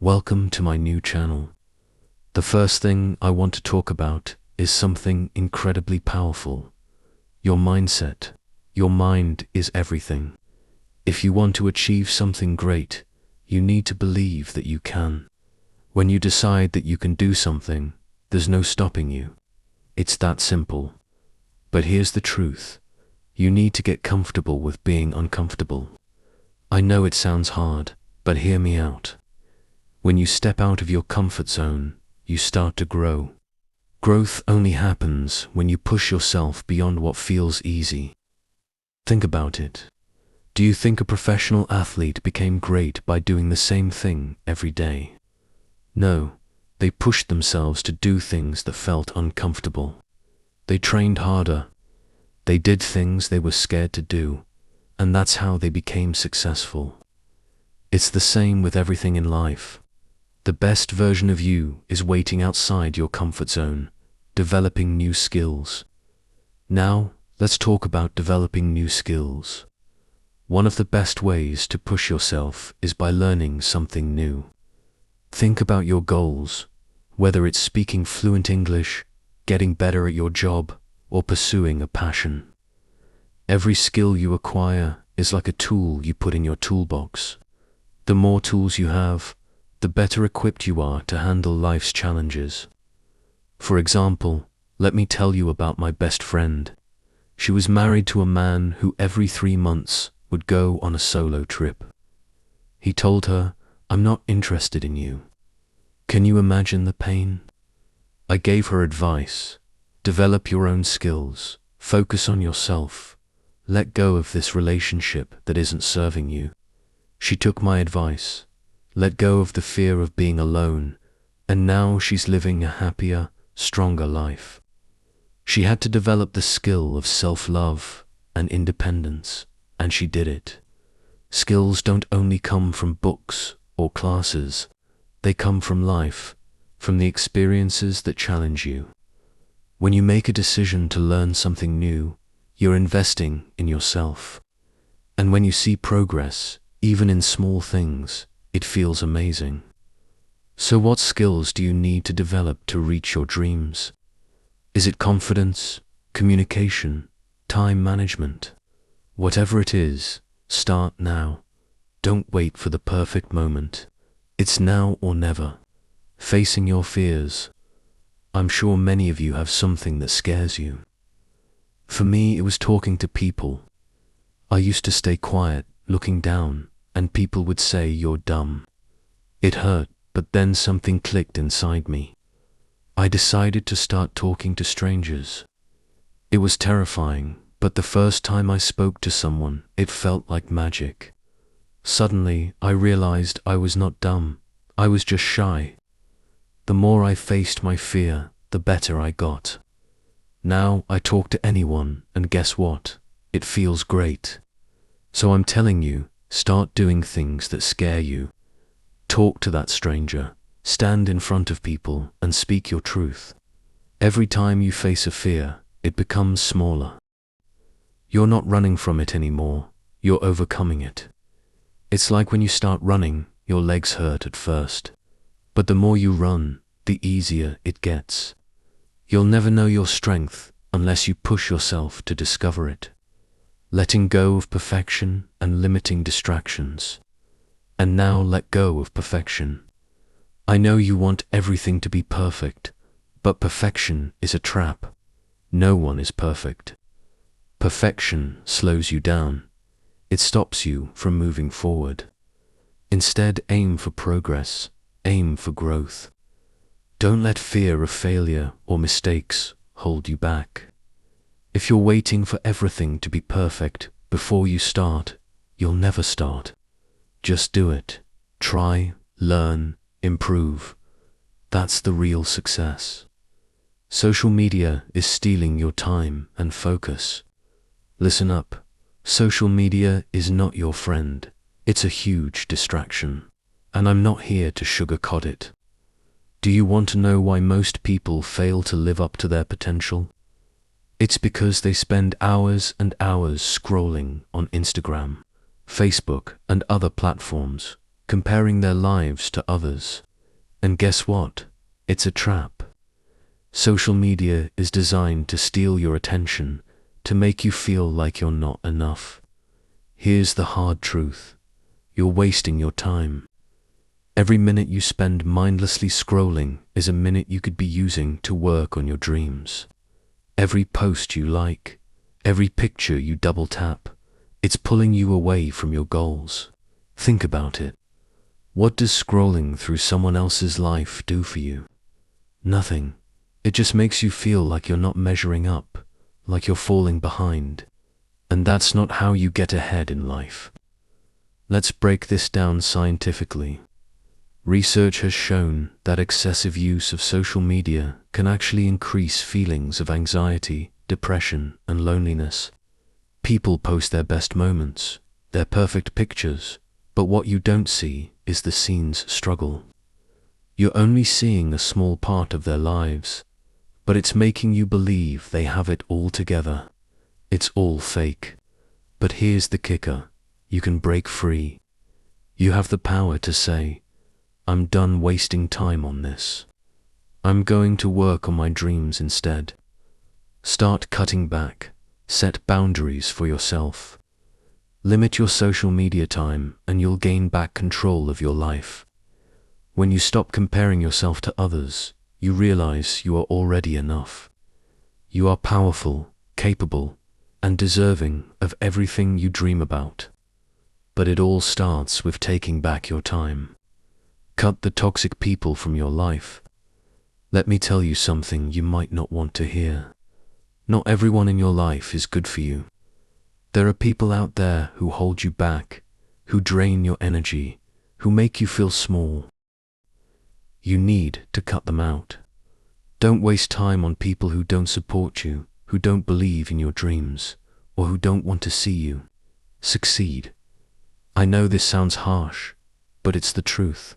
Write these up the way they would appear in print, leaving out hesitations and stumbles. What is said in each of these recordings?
Welcome to my new channel. The first thing I want to talk about is something incredibly powerful. Your mindset. Your mind is everything. If you want to achieve something great, you need to believe that you can. When you decide that you can do something, there's no stopping you. It's that simple. But here's the truth. You need to get comfortable with being uncomfortable. I know it sounds hard, but hear me out. When you step out of your comfort zone, you start to grow. Growth only happens when you push yourself beyond what feels easy. Think about it. Do you think a professional athlete became great by doing the same thing every day? No, they pushed themselves to do things that felt uncomfortable. They trained harder. They did things they were scared to do, and that's how they became successful. It's the same with everything in life. The best version of you is waiting outside your comfort zone, developing new skills. Now, let's talk about developing new skills. One of the best ways to push yourself is by learning something new. Think about your goals, whether it's speaking fluent English, getting better at your job, or pursuing a passion. Every skill you acquire is like a tool you put in your toolbox. The more tools you have, the better equipped you are to handle life's challenges. For example, let me tell you about my best friend. She was married to a man who every 3 months would go on a solo trip. He told her, "I'm not interested in you." Can you imagine the pain? I gave her advice. Develop your own skills. Focus on yourself. Let go of this relationship that isn't serving you. She took my advice. Let go of the fear of being alone, and now she's living a happier, stronger life. She had to develop the skill of self-love and independence, and she did it. Skills don't only come from books or classes. They come from life, from the experiences that challenge you. When you make a decision to learn something new, you're investing in yourself. And when you see progress, even in small things, it feels amazing. So what skills do you need to develop to reach your dreams? Is it confidence, communication, time management? Whatever it is, start now. Don't wait for the perfect moment. It's now or never. Facing your fears. I'm sure many of you have something that scares you. For me, it was talking to people. I used to stay quiet, looking down, and people would say, "You're dumb." It hurt, but then something clicked inside me. I decided to start talking to strangers. It was terrifying, but the first time I spoke to someone, it felt like magic. Suddenly, I realized I was not dumb. I was just shy. The more I faced my fear, the better I got. Now I talk to anyone, and guess what? It feels great. So I'm telling you, start doing things that scare you. Talk to that stranger. Stand in front of people and speak your truth. Every time you face a fear, it becomes smaller. You're not running from it anymore. You're overcoming it. It's like when you start running, your legs hurt at first. But the more you run, the easier it gets. You'll never know your strength unless you push yourself to discover it. Letting go of perfection and limiting distractions. And now let go of perfection. I know you want everything to be perfect, but perfection is a trap. No one is perfect. Perfection slows you down. It stops you from moving forward. Instead, aim for progress. Aim for growth. Don't let fear of failure or mistakes hold you back. If you're waiting for everything to be perfect before you start, you'll never start. Just do it. Try, learn, improve. That's the real success. Social media is stealing your time and focus. Listen up. Social media is not your friend. It's a huge distraction. And I'm not here to sugarcoat it. Do you want to know why most people fail to live up to their potential? It's because they spend hours and hours scrolling on Instagram, Facebook, and other platforms, comparing their lives to others. And guess what? It's a trap. Social media is designed to steal your attention, to make you feel like you're not enough. Here's the hard truth. You're wasting your time. Every minute you spend mindlessly scrolling is a minute you could be using to work on your dreams. Every post you like, every picture you double tap, it's pulling you away from your goals. Think about it. What does scrolling through someone else's life do for you? Nothing. It just makes you feel like you're not measuring up, like you're falling behind. And that's not how you get ahead in life. Let's break this down scientifically. Research has shown that excessive use of social media can actually increase feelings of anxiety, depression, and loneliness. People post their best moments, their perfect pictures, but what you don't see is the scene's struggle. You're only seeing a small part of their lives, but it's making you believe they have it all together. It's all fake. But here's the kicker. You can break free. You have the power to say, I'm done wasting time on this. I'm going to work on my dreams instead. Start cutting back. Set boundaries for yourself. Limit your social media time and you'll gain back control of your life. When you stop comparing yourself to others, you realize you are already enough. You are powerful, capable, and deserving of everything you dream about. But it all starts with taking back your time. Cut the toxic people from your life. Let me tell you something you might not want to hear. Not everyone in your life is good for you. There are people out there who hold you back, who drain your energy, who make you feel small. You need to cut them out. Don't waste time on people who don't support you, who don't believe in your dreams, or who don't want to see you succeed. I know this sounds harsh, but it's the truth.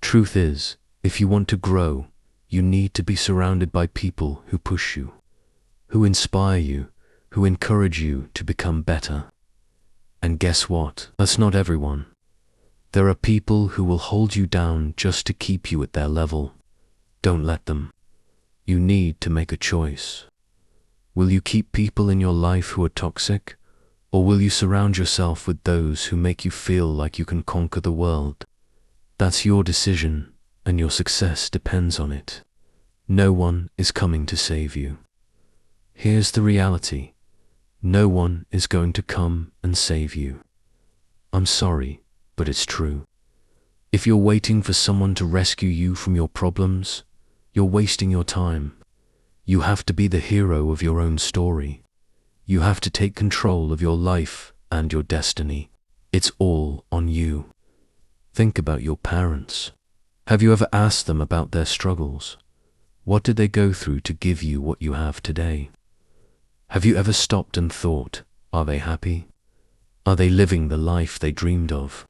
Truth is, if you want to grow, you need to be surrounded by people who push you, who inspire you, who encourage you to become better. And guess what? That's not everyone. There are people who will hold you down just to keep you at their level. Don't let them. You need to make a choice. Will you keep people in your life who are toxic, or will you surround yourself with those who make you feel like you can conquer the world? That's your decision, and your success depends on it. No one is coming to save you. Here's the reality. No one is going to come and save you. I'm sorry, but it's true. If you're waiting for someone to rescue you from your problems, you're wasting your time. You have to be the hero of your own story. You have to take control of your life and your destiny. It's all on you. Think about your parents. Have you ever asked them about their struggles? What did they go through to give you what you have today? Have you ever stopped and thought, are they happy? Are they living the life they dreamed of?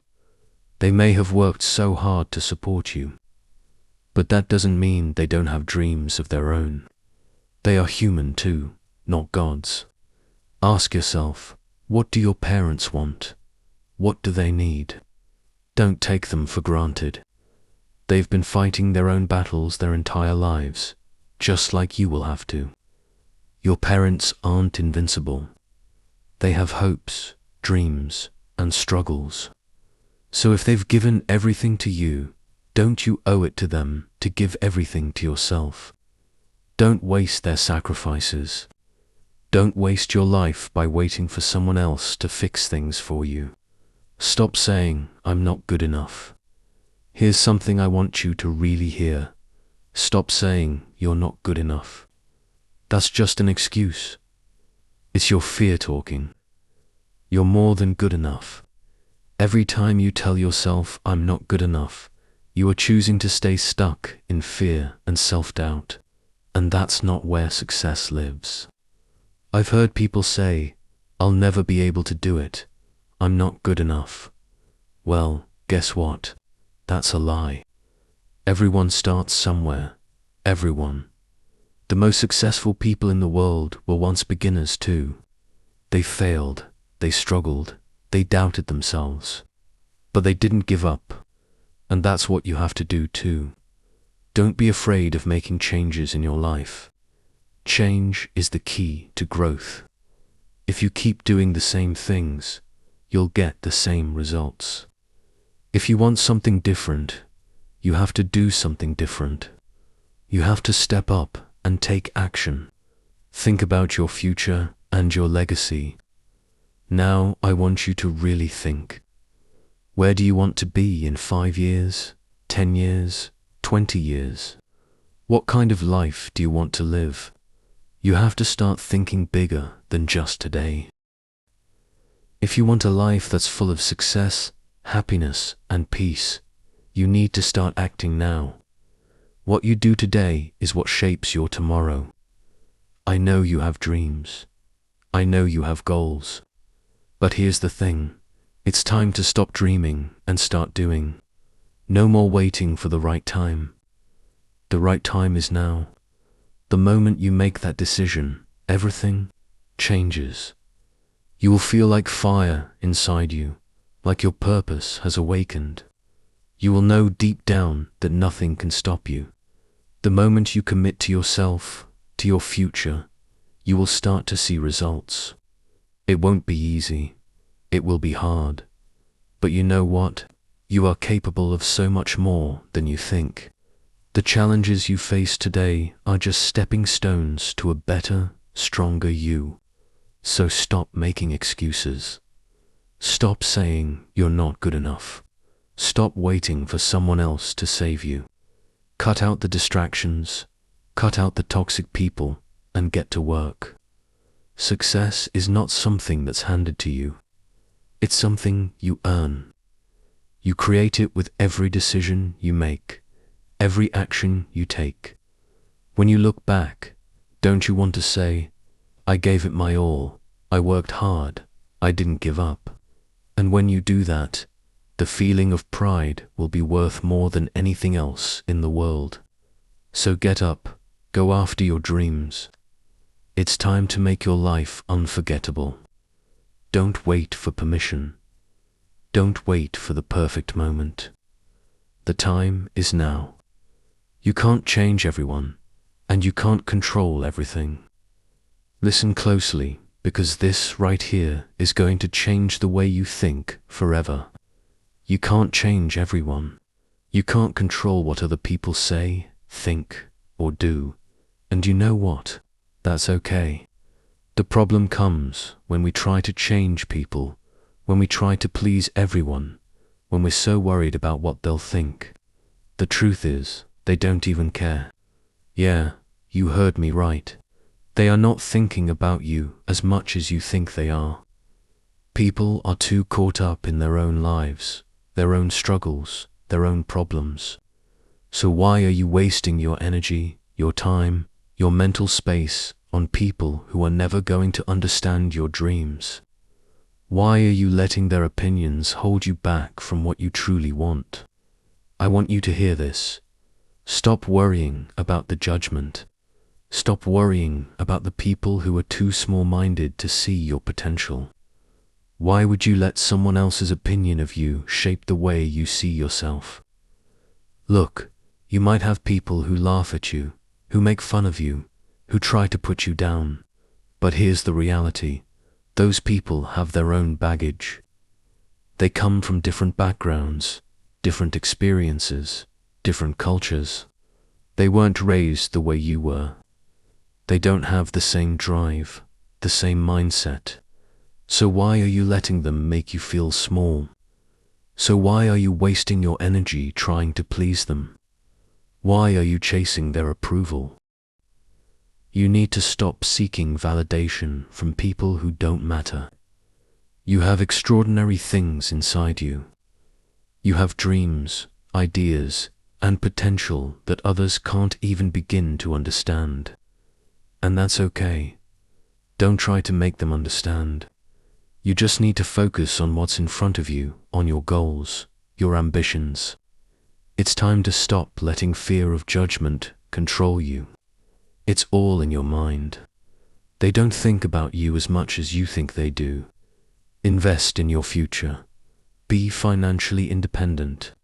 They may have worked so hard to support you, but that doesn't mean they don't have dreams of their own. They are human too, not gods. Ask yourself, what do your parents want? What do they need? Don't take them for granted. They've been fighting their own battles their entire lives, just like you will have to. Your parents aren't invincible. They have hopes, dreams, and struggles. So if they've given everything to you, don't you owe it to them to give everything to yourself? Don't waste their sacrifices. Don't waste your life by waiting for someone else to fix things for you. Stop saying, I'm not good enough. Here's something I want you to really hear. Stop saying you're not good enough. That's just an excuse. It's your fear talking. You're more than good enough. Every time you tell yourself, I'm not good enough, you are choosing to stay stuck in fear and self-doubt. And that's not where success lives. I've heard people say, I'll never be able to do it. I'm not good enough. Well, guess what? That's a lie. Everyone starts somewhere. Everyone. The most successful people in the world were once beginners too. They failed, they struggled, they doubted themselves. But they didn't give up, and that's what you have to do too. Don't be afraid of making changes in your life. Change is the key to growth. If you keep doing the same things, you'll get the same results. If you want something different, you have to do something different. You have to step up and take action. Think about your future and your legacy. Now I want you to really think. Where do you want to be in 5 years, 10 years, 20 years? What kind of life do you want to live? You have to start thinking bigger than just today. If you want a life that's full of success, happiness, and peace, you need to start acting now. What you do today is what shapes your tomorrow. I know you have dreams. I know you have goals. But here's the thing. It's time to stop dreaming and start doing. No more waiting for the right time. The right time is now. The moment you make that decision, everything changes. You will feel like fire inside you, like your purpose has awakened. You will know deep down that nothing can stop you. The moment you commit to yourself, to your future, you will start to see results. It won't be easy. It will be hard. But you know what? You are capable of so much more than you think. The challenges you face today are just stepping stones to a better, stronger you. So stop making excuses. Stop saying you're not good enough. Stop waiting for someone else to save you. Cut out the distractions, cut out the toxic people, and get to work. Success is not something that's handed to you. It's something you earn. You create it with every decision you make, every action you take. When you look back, don't you want to say, I gave it my all, I worked hard, I didn't give up. And when you do that, the feeling of pride will be worth more than anything else in the world. So get up, go after your dreams. It's time to make your life unforgettable. Don't wait for permission. Don't wait for the perfect moment. The time is now. You can't change everyone, and you can't control everything. Listen closely, because this right here is going to change the way you think forever. You can't change everyone. You can't control what other people say, think, or do. And you know what? That's okay. The problem comes when we try to change people, when we try to please everyone, when we're so worried about what they'll think. The truth is, they don't even care. Yeah, you heard me right. They are not thinking about you as much as you think they are. People are too caught up in their own lives, their own struggles, their own problems. So why are you wasting your energy, your time, your mental space on people who are never going to understand your dreams? Why are you letting their opinions hold you back from what you truly want? I want you to hear this. Stop worrying about the judgment. Stop worrying about the people who are too small-minded to see your potential. Why would you let someone else's opinion of you shape the way you see yourself? Look, you might have people who laugh at you, who make fun of you, who try to put you down. But here's the reality. Those people have their own baggage. They come from different backgrounds, different experiences, different cultures. They weren't raised the way you were. They don't have the same drive, the same mindset. So why are you letting them make you feel small? So why are you wasting your energy trying to please them? Why are you chasing their approval? You need to stop seeking validation from people who don't matter. You have extraordinary things inside you. You have dreams, ideas, and potential that others can't even begin to understand. And that's okay. Don't try to make them understand. You just need to focus on what's in front of you, on your goals, your ambitions. It's time to stop letting fear of judgment control you. It's all in your mind. They don't think about you as much as you think they do. Invest in your future. be financially independent.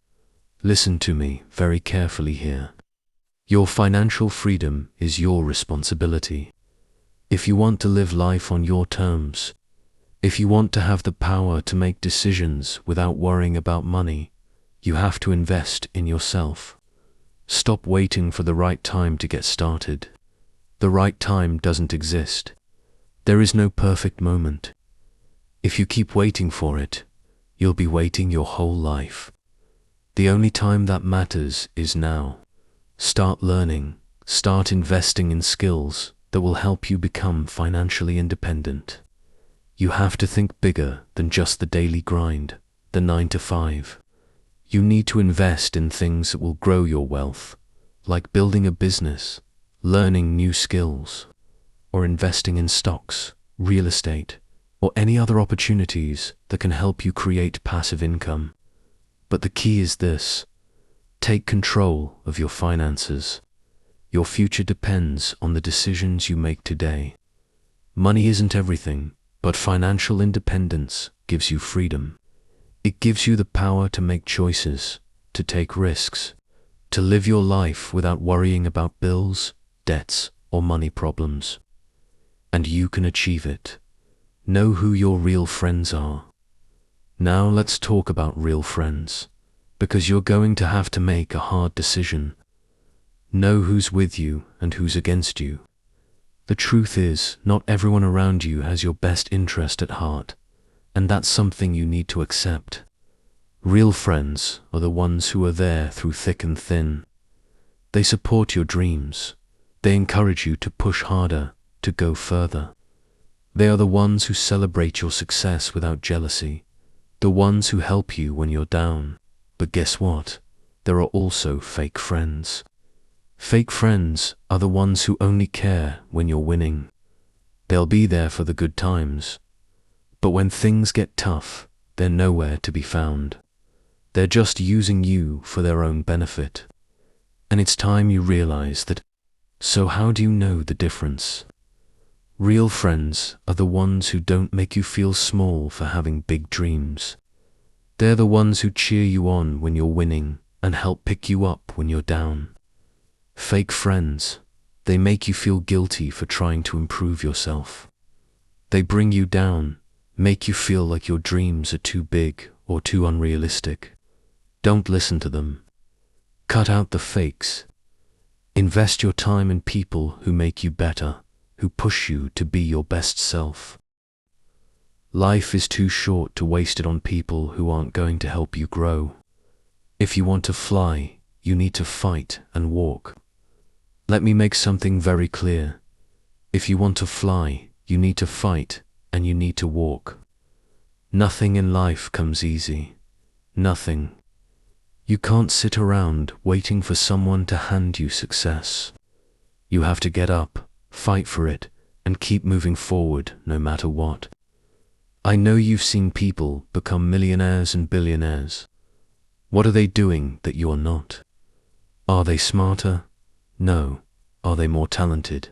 Listen to me very carefully here. Your financial freedom is your responsibility. If you want to live life on your terms, if you want to have the power to make decisions without worrying about money, you have to invest in yourself. Stop waiting for the right time to get started. The right time doesn't exist. There is no perfect moment. If you keep waiting for it, you'll be waiting your whole life. The only time that matters is now. Start learning, start investing in skills that will help you become financially independent. You have to think bigger than just the daily grind, the 9 to 5. You need to invest in things that will grow your wealth, like building a business, learning new skills, or investing in stocks, real estate, or any other opportunities that can help you create passive income. But the key is this: take control of your finances. Your future depends on the decisions you make today. Money isn't everything, but financial independence gives you freedom. It gives you the power to make choices, to take risks, to live your life without worrying about bills, debts, or money problems. And you can achieve it. Know who your real friends are. Now let's talk about real friends, because you're going to have to make a hard decision. Know who's with you and who's against you. The truth is, not everyone around you has your best interest at heart, and that's something you need to accept. Real friends are the ones who are there through thick and thin. They support your dreams. They encourage you to push harder, to go further. They are the ones who celebrate your success without jealousy, the ones who help you when you're down. But guess what? There are also fake friends. Fake friends are the ones who only care when you're winning. They'll be there for the good times, but when things get tough, they're nowhere to be found. They're just using you for their own benefit. And it's time you realize that. So how do you know the difference? Real friends are the ones who don't make you feel small for having big dreams. They're the ones who cheer you on when you're winning and help pick you up when you're down. Fake friends, they make you feel guilty for trying to improve yourself. They bring you down, make you feel like your dreams are too big or too unrealistic. Don't listen to them. Cut out the fakes. Invest your time in people who make you better, who push you to be your best self. Life is too short to waste it on people who aren't going to help you grow. If you want to fly, you need to fight and walk. Let me make something very clear. If you want to fly, you need to fight and you need to walk. Nothing in life comes easy. Nothing. You can't sit around waiting for someone to hand you success. You have to get up, fight for it, and keep moving forward no matter what. I know you've seen people become millionaires and billionaires. What are they doing that you're not? Are they smarter? No. Are they more talented?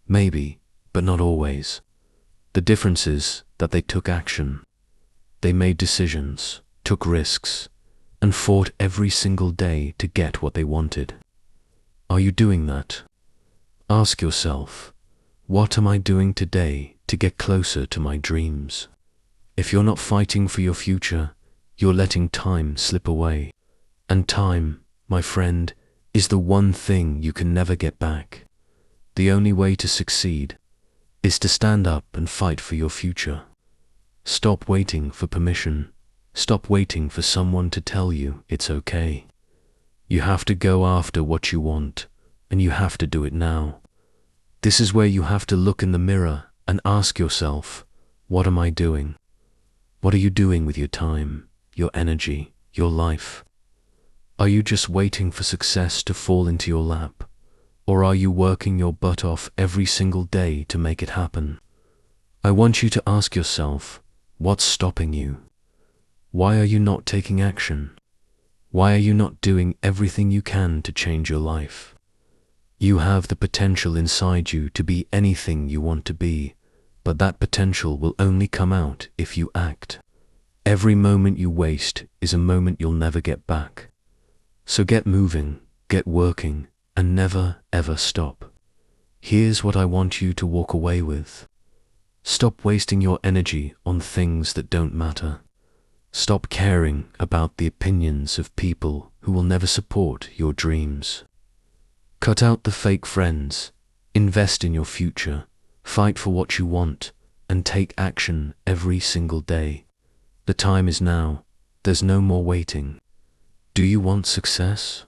Maybe, but not always. The difference is that they took action. They made decisions, took risks, and fought every single day to get what they wanted. Are you doing that? Ask yourself, what am I doing today to get closer to my dreams? If you're not fighting for your future, you're letting time slip away. And time, my friend, is the one thing you can never get back. The only way to succeed is to stand up and fight for your future. Stop waiting for permission. Stop waiting for someone to tell you it's okay. You have to go after what you want, and you have to do it now. This is where you have to look in the mirror and ask yourself, what am I doing? What are you doing with your time, your energy, your life? Are you just waiting for success to fall into your lap? Or are you working your butt off every single day to make it happen? I want you to ask yourself, what's stopping you? Why are you not taking action? Why are you not doing everything you can to change your life? You have the potential inside you to be anything you want to be, but that potential will only come out if you act. Every moment you waste is a moment you'll never get back. So get moving, get working, and never ever stop. Here's what I want you to walk away with. Stop wasting your energy on things that don't matter. Stop caring about the opinions of people who will never support your dreams. Cut out the fake friends, invest in your future, fight for what you want, and take action every single day. The time is now. There's no more waiting. Do you want success?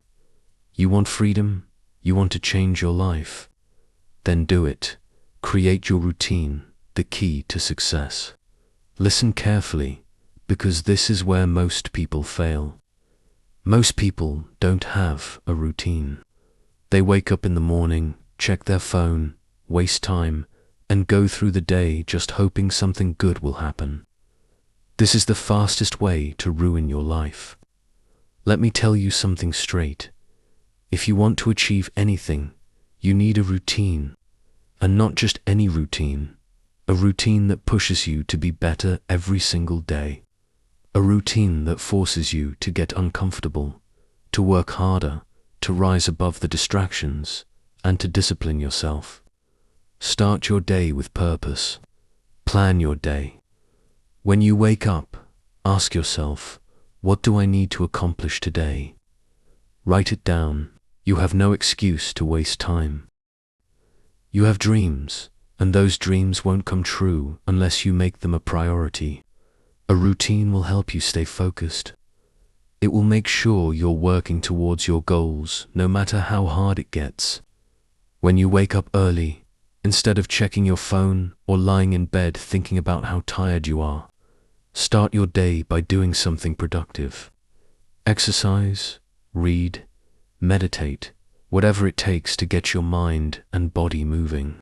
You want freedom? You want to change your life? Then do it. Create your routine, the key to success. Listen carefully, because this is where most people fail. Most people don't have a routine. They wake up in the morning, check their phone, waste time, and go through the day just hoping something good will happen. This is the fastest way to ruin your life. Let me tell you something straight. If you want to achieve anything, you need a routine, and not just any routine, a routine that pushes you to be better every single day. A routine that forces you to get uncomfortable, to work harder, to rise above the distractions, and to discipline yourself. Start your day with purpose. Plan your day. When you wake up, ask yourself, what do I need to accomplish today? Write it down. You have no excuse to waste time. You have dreams, and those dreams won't come true unless you make them a priority. A routine will help you stay focused. It will make sure you're working towards your goals, no matter how hard it gets. When you wake up early, instead of checking your phone or lying in bed thinking about how tired you are, start your day by doing something productive. Exercise, read, meditate, whatever it takes to get your mind and body moving.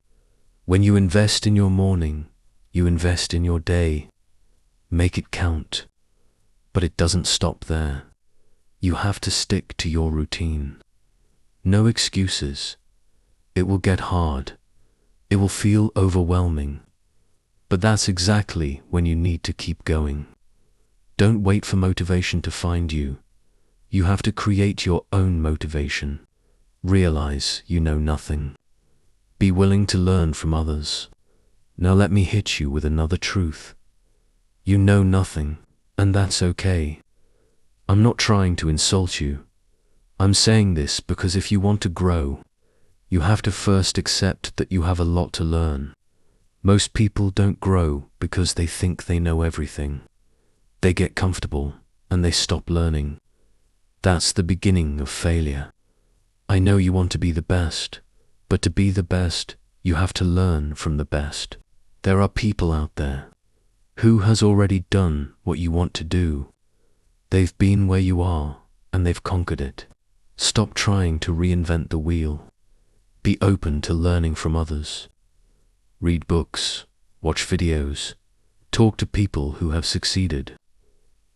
When you invest in your morning, you invest in your day. Make it count. But it doesn't stop there. You have to stick to your routine. No excuses. It will get hard. It will feel overwhelming. But that's exactly when you need to keep going. Don't wait for motivation to find you. You have to create your own motivation. Realize you know nothing. Be willing to learn from others. Now let me hit you with another truth. You know nothing, and that's okay. I'm not trying to insult you. I'm saying this because if you want to grow, you have to first accept that you have a lot to learn. Most people don't grow because they think they know everything. They get comfortable and they stop learning. That's the beginning of failure. I know you want to be the best, but to be the best, you have to learn from the best. There are people out there who has already done what you want to do. They've been where you are and they've conquered it. Stop trying to reinvent the wheel. Be open to learning from others. Read books, watch videos, talk to people who have succeeded.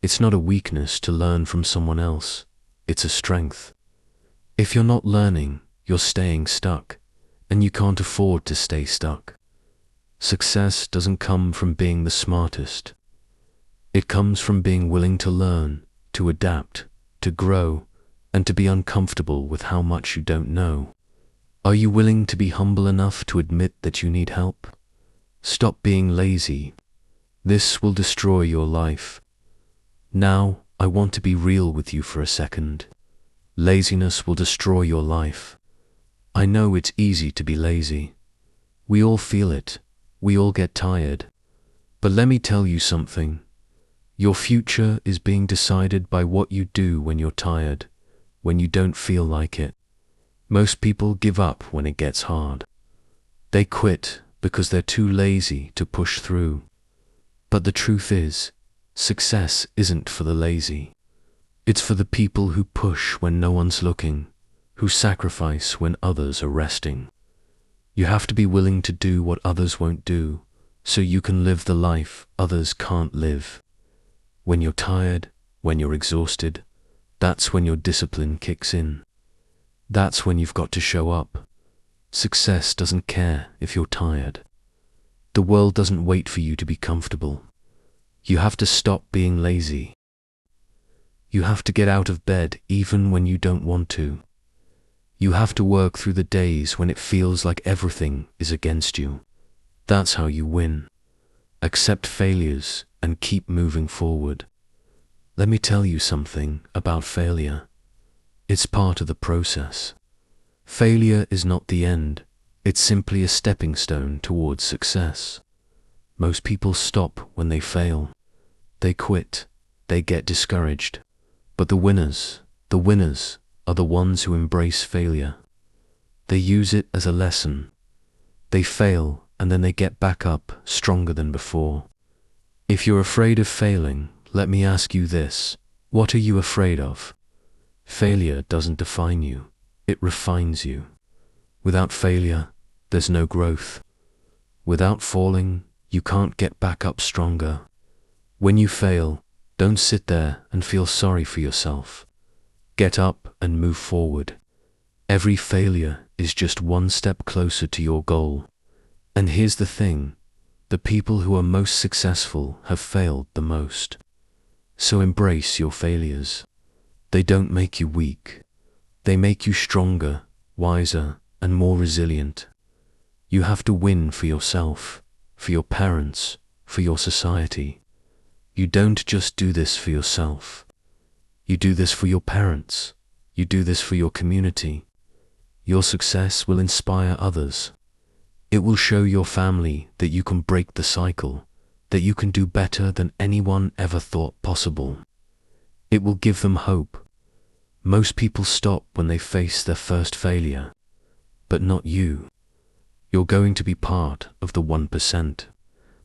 It's not a weakness to learn from someone else, it's a strength. If you're not learning, you're staying stuck, and you can't afford to stay stuck. Success doesn't come from being the smartest. It comes from being willing to learn, to adapt, to grow, and to be uncomfortable with how much you don't know. Are you willing to be humble enough to admit that you need help? Stop being lazy. This will destroy your life. Now, I want to be real with you for a second. Laziness will destroy your life. I know it's easy to be lazy. We all feel it. We all get tired. But let me tell you something. Your future is being decided by what you do when you're tired, when you don't feel like it. Most people give up when it gets hard. They quit because they're too lazy to push through. But the truth is, success isn't for the lazy. It's for the people who push when no one's looking, who sacrifice when others are resting. You have to be willing to do what others won't do, so you can live the life others can't live. When you're tired, when you're exhausted, that's when your discipline kicks in. That's when you've got to show up. Success doesn't care if you're tired. The world doesn't wait for you to be comfortable. You have to stop being lazy. You have to get out of bed even when you don't want to. You have to work through the days when it feels like everything is against you. That's how you win. Accept failures and keep moving forward. Let me tell you something about failure. It's part of the process. Failure is not the end. It's simply a stepping stone towards success. Most people stop when they fail. They quit. They get discouraged. But the winners are the ones who embrace failure. They use it as a lesson. They fail and then they get back up stronger than before. If you're afraid of failing, let me ask you this. What are you afraid of? Failure doesn't define you. It refines you. Without failure, there's no growth. Without falling, you can't get back up stronger. When you fail, don't sit there and feel sorry for yourself. Get up and move forward. Every failure is just one step closer to your goal. And here's the thing, the people who are most successful have failed the most. So embrace your failures. They don't make you weak. They make you stronger, wiser, and more resilient. You have to win for yourself, for your parents, for your society. You don't just do this for yourself. You do this for your parents. You do this for your community. Your success will inspire others. It will show your family that you can break the cycle, that you can do better than anyone ever thought possible. It will give them hope. Most people stop when they face their first failure, but not you. You're going to be part of the 1%.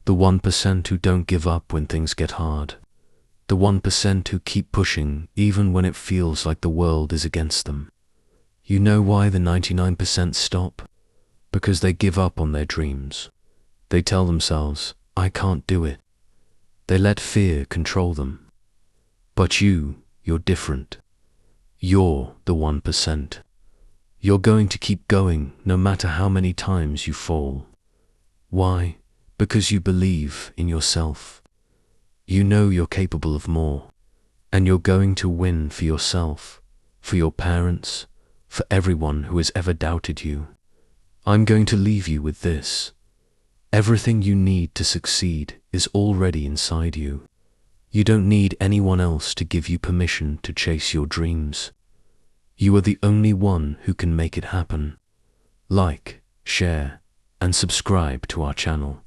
The 1% who don't give up when things get hard. The 1% who keep pushing even when it feels like the world is against them. You know why the 99% stop? Because they give up on their dreams. They tell themselves, I can't do it. They let fear control them. But you're different. You're the 1%. You're going to keep going no matter how many times you fall. Why? Because you believe in yourself. You know you're capable of more, and you're going to win for yourself, for your parents, for everyone who has ever doubted you. I'm going to leave you with this. Everything you need to succeed is already inside you. You don't need anyone else to give you permission to chase your dreams. You are the only one who can make it happen. Like, share, and subscribe to our channel.